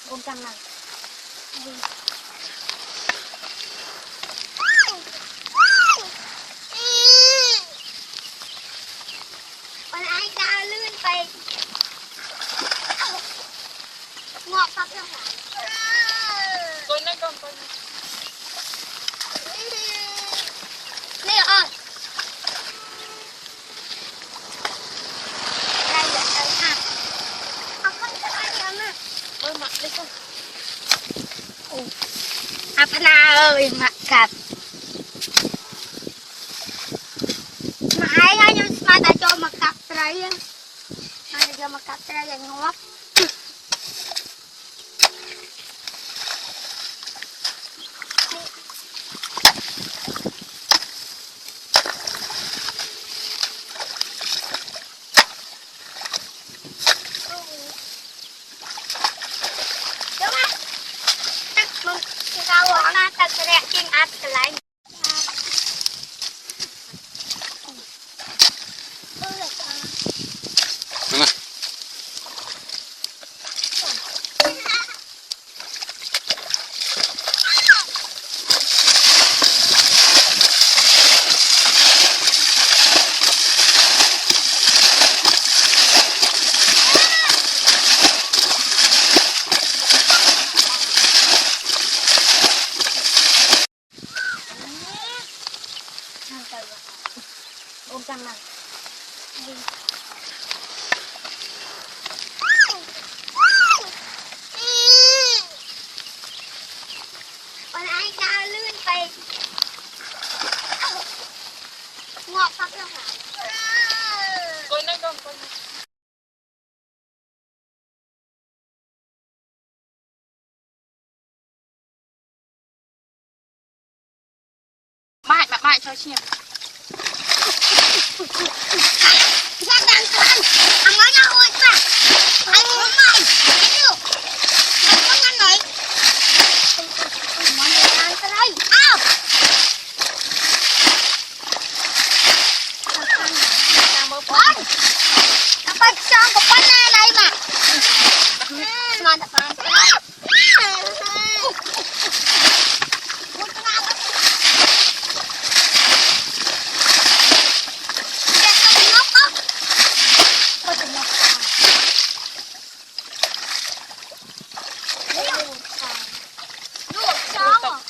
Ôm căng này. Con ai ra lươnไปงอกปั๊บแล้วค่ะ Coi nó con coi. นี่อ่ะได้เลยค่ะเอาคนจะได้ยังอ่ะ Ôi mặt đi con. อาพนาเอ้ยมากับมาไอ้ยังมาแต่โจมากับไรอ่ะมาแต่โจมากับไรอย่างงอกเราหน้าตาแสดงจริงอัดกันไรÔm căng này. คนไอ้จะลื่นไปงอกปั๊บแล้วค่ะ Coi nó con coi. ไม่ช่วยเชียร์ แค่ดังกันเอาไว้นะโอ้ยป่ะไอ้คนใหม่ไอ้ดูมันก็งั้นเลยมันงานอะไรอ้าวบอลเอาไปจองกับป้าหน้าไหนมามาแต่มาแต่มา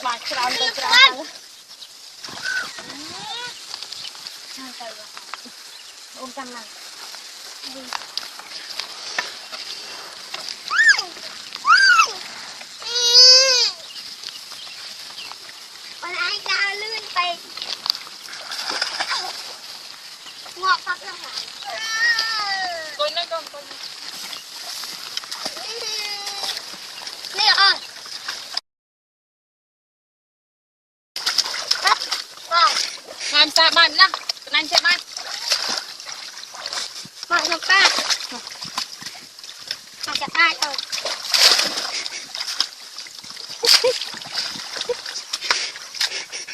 Mặt tròn từ tròn. Ôm căng này. คนไอ้จะลื่นไปงอกปั๊บแล้วค่ะ Coi nó con coi. นี่อ่ะว้าว ngàn xa bạn nha ngàn chạy bạn มาหนูป้ามาจะได้เออ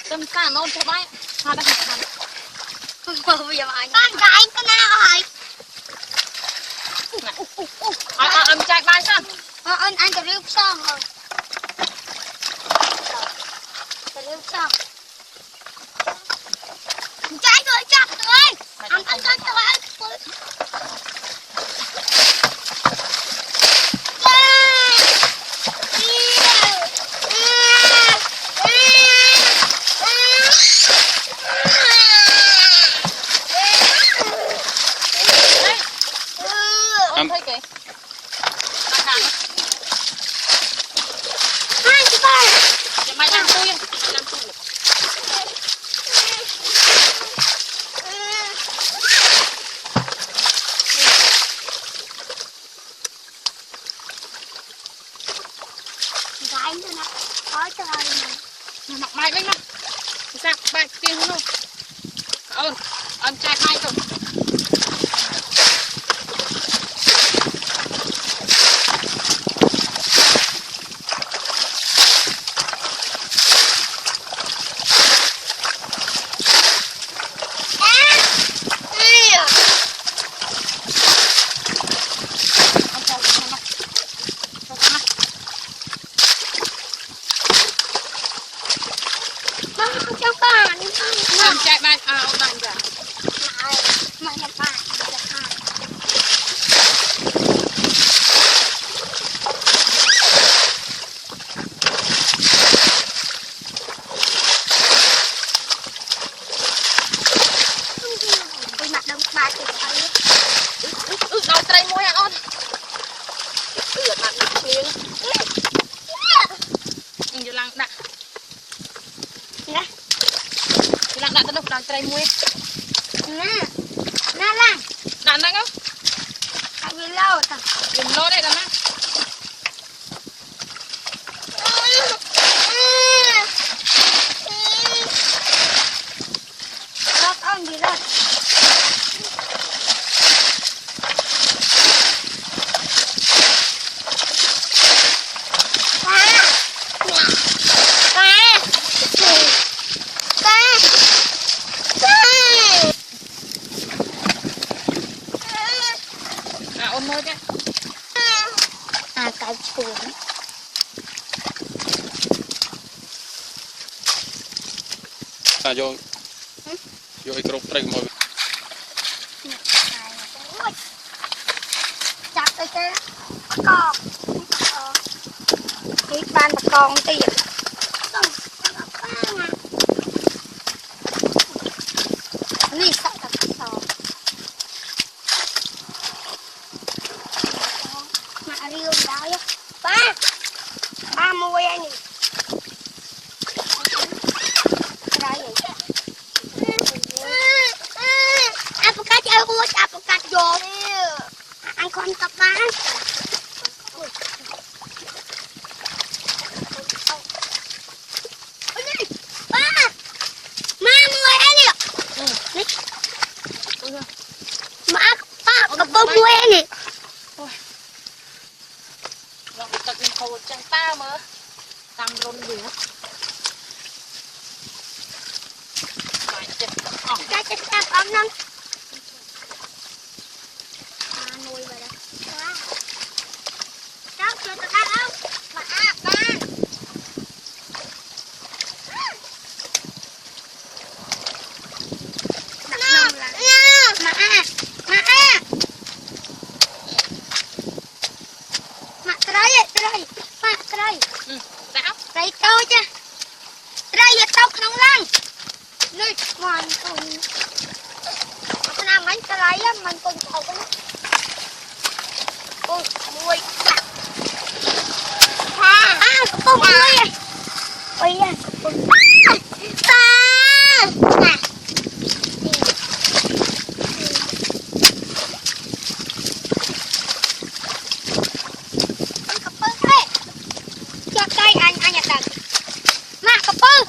tâm xa môn chạy bạn hoa đã thật hẳn เบอร์อย่ามาบ้านไก่ก็น่าอร่อย âm chạy bạn sao อันจะเรียกช่องเลยจะเรียกช่องใจเลยจับเลยอันจับตัวEm thấy kìa. hai chị ba Mày làm tôi không? Làm tôi. ไก่ด้วยนะขอจอยหน่อย Mặc mày lên nào. Sao bạn kia không? Âm chạy mày rồi. ដល់ត្រីមួយ ណាឡា ដាក់ហ្នឹង ហើយវាលោត វាលោទេដល់ណា លោតអូនវាលោត អូនមើលទេ អាកៅឈួន ta vô vô cái cột trai mồi ចាប់ទៅគេកកនេះបានបកងទៀតនេះសាក់តាសមករៀវដល់ប៉ាមួយឯនេះដៃអាប្រកាច់ឲ្យរួចអាប្រកាច់យកអញគាត់ទៅបានមួយនេះ ដល់ទឹកនេះហូរចឹងតាមើលតាមរុនវាបាយចិត្តអស់ ចាច់ចាប់អស់ហ្នឹងមួយបើដែរចាប់ជួយទៅដាក់អោមកអាប់បានត្រីតូចត្រីយកទៅក្នុងឡាំងនេះមកគុំឆ្នាំអញត្រីមិនគុំទៅអូមួយបាក់អាកំពុងមួយអូយកំពុងតា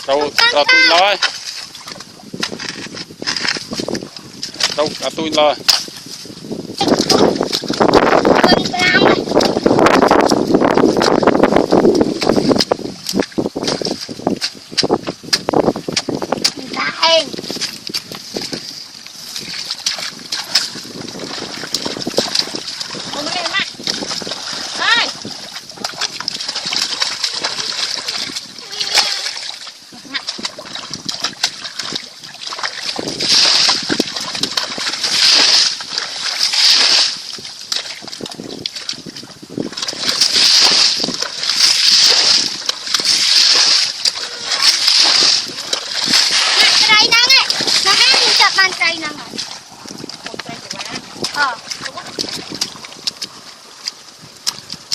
đâu cả tôi nói đâu cả tôi lo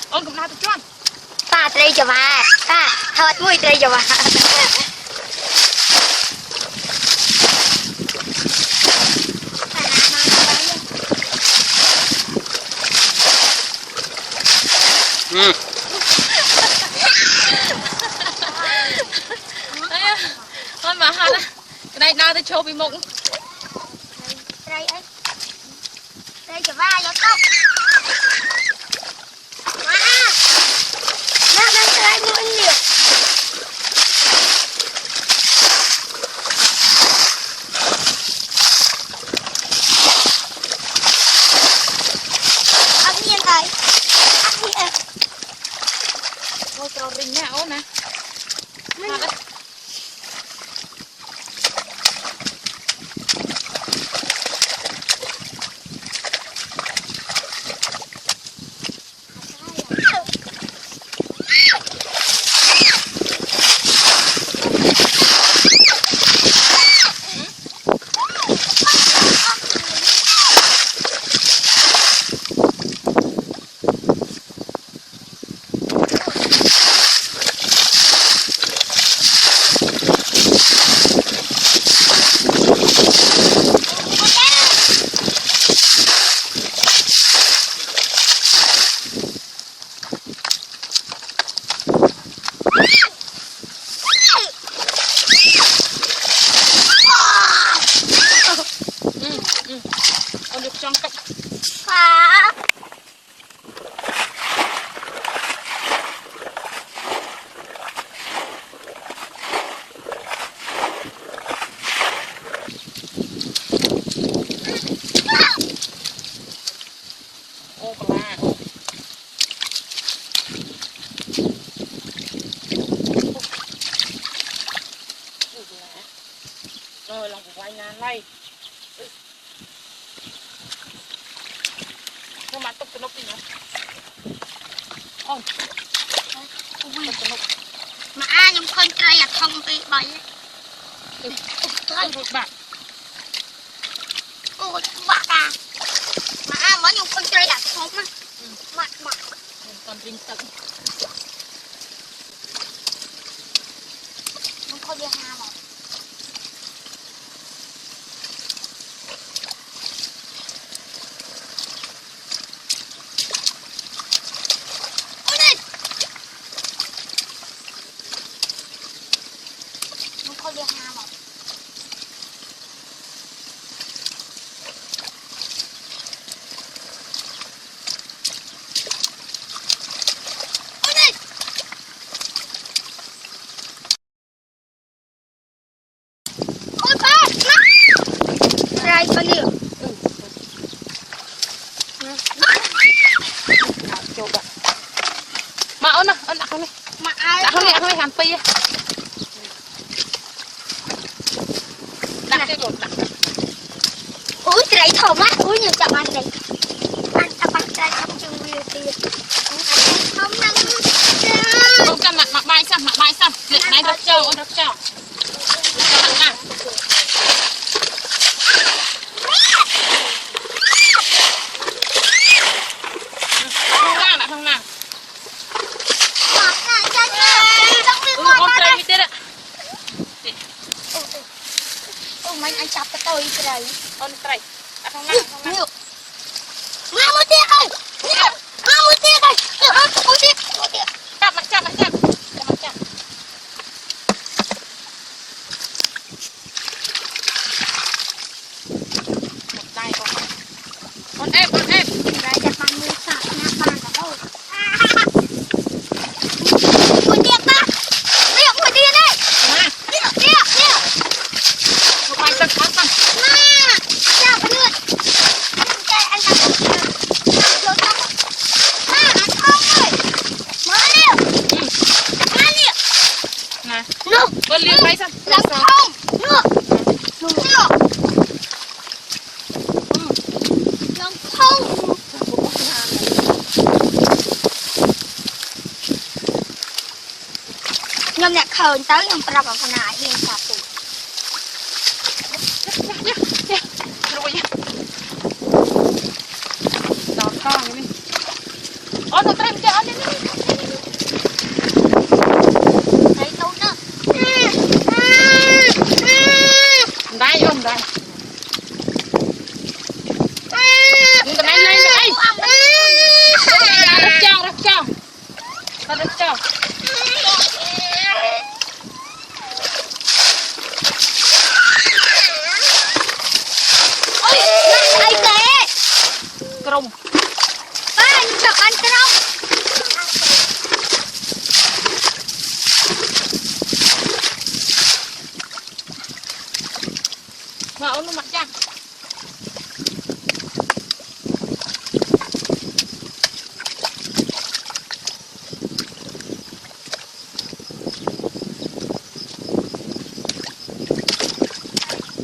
ôn cũng lao từ chuan baត្រីចវាតាថតមួយត្រីចវា thôi mà ha cái này đau tới chô bị mụn ត្រីអីត្រីចវាយកទៅណាត្រីមួយនេះអត់មានអីអត់មានអី thôi trò rình nè ôn nè mà đấy ô bà la ô rồi lòng của quay nhà này nhưng mà tục cái nốc đi nữa ôi mà ai nhung khơi trai à không bị bậy rồi bạn ôi bạc à mà ai mới nhung khơi trai à không á mặt mặt còn rinh tận nhung khơi đi hà mà ôi đi nhung khơi đi hà mà ôi đi ôi ba trai bao nhiêu chỗ bạn mà ơn à ơn đặt không đi mà ai đặt không đi hàn pi đặt cái rồi đặt ui trai thơm á ui nhiều chậm ăn đây ăn tập ăn trai không chừng nhiều tiền không năng không cho mặt bay xăm liệt này đập trâu nè không nào con trai như thế đấy mình ăn chọc cái tôi trai con trai không nào nhiều má mua tiền ơi má mua tiền ơi mua tiền chạm mặt một tay con em trai chặt bằng mua sạc nhà bàn cả thôi mua tiền ba mua tiền đây tiền một tay chân con má chào bạn ơi trai ăn chặt vô trong má ăn không ơi mở liều má liều nè nước con liếc bay xăm làm không nước làm không nhom nè khơi tới nhom pra vào phần này hiền sạp tụ rồi nhá đòn con đi ôi nó trai chơi đi thấy đâu nữa đây không đây nhưng cái này lên đây rất cho ôi ai kệ Krong ba anh chọc anh krong mà ôn nó mặt chăng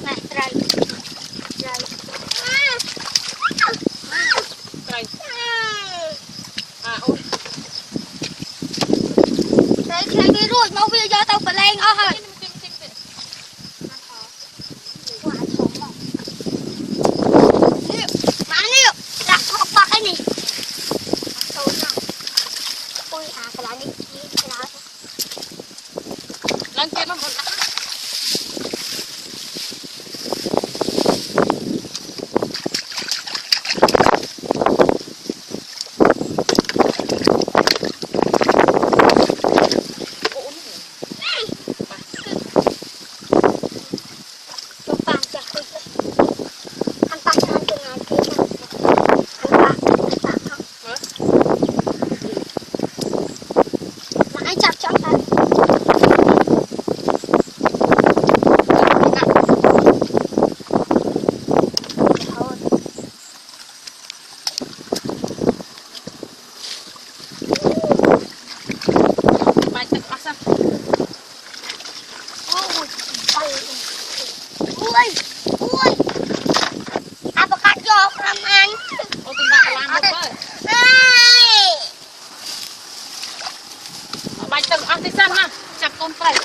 này trai đây à ôn trai trai đi rồi mau bây giờ tao phải lên ở hơi má liều đặt học bạc cái gì ôi à cái lá đi cái lá lên kia nó một vậy.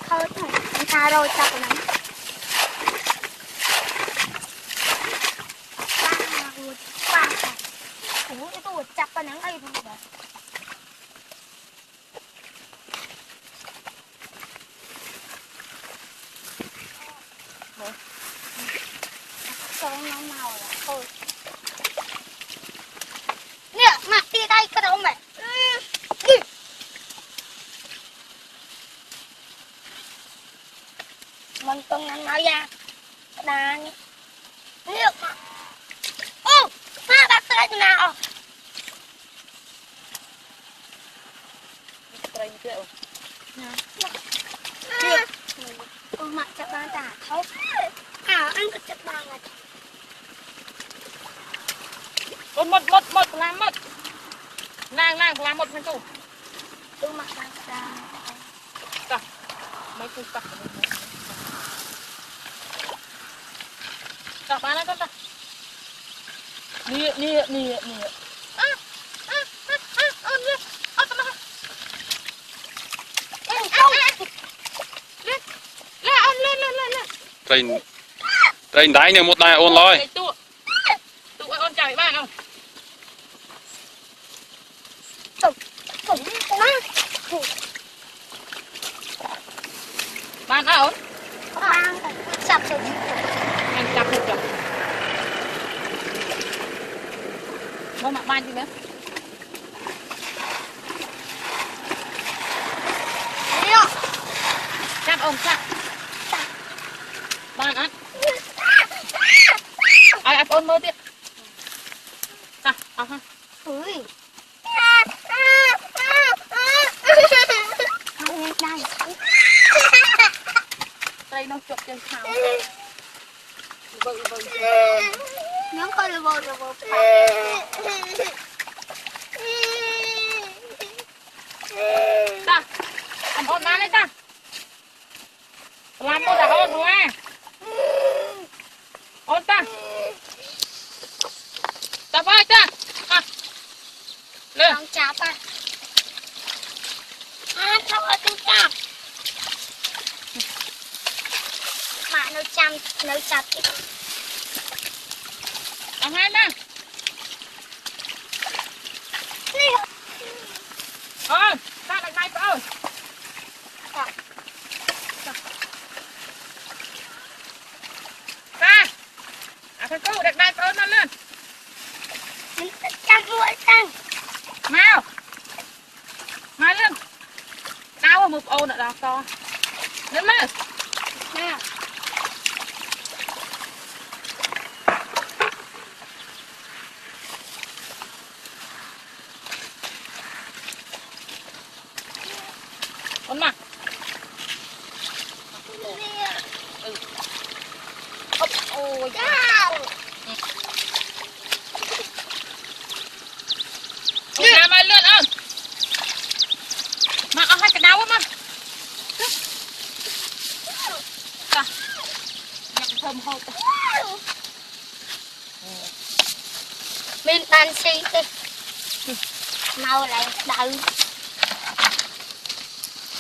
Thôi, anh tha rồi chặt lắm. Ủa, cái tôi chặt vào nắng đây thôi vậy. Cho nó màu là thôi. Nè, mặt đi đây cái đâu mẹ. Mình tuần nắng nói ra. Đà nhé. Liệu mà. Ô, ha bác tới thế nào? Đây như thế. Liệu. Ô, mặt chặt ba tả thôi. Ăn cứ chặt ba là. Một làm một. Nàng làm một thằng chủ. Tôi mặc ra ra. Cả. Mấy cục cả. Cả ba này con ta. Nè. Trên đáy này một đài ôn lôi. Tụ ôn chào bạn không? Bạn ở ổn? Bạn chặt rồi. Anh chặt được rồi. Bố mặc ban gì nữa? Chặt ổn chặt. Bạn ăn. Ai ôn mơ tiếp. Chặt, ha. Ui. Đây nó chụp trên thảo. Bự. Nó coi là bò. Ta. Làm ôn bán đấy ta. Làm một đã ôn đúng không? Ôn ta. Ta vai ta. Lên. Con chạp à. Thôi con chạp. Mà nó chạp đi. Làm hai nè. Ôi, ta đặt này ơi. Ta. Thằng cô đặt này ơi nó lên. Chặt ruồi tăng. Mau. Mai lên. Đau một ô nữa đó to. Lên lên. Nè. Ôn mà. Ôi. Ôi mai lên ơi. Màเอาให้กระดาวมาจ้ะอยากเพิ่มโหด Mình bàn xì đi. Mau lại đợi.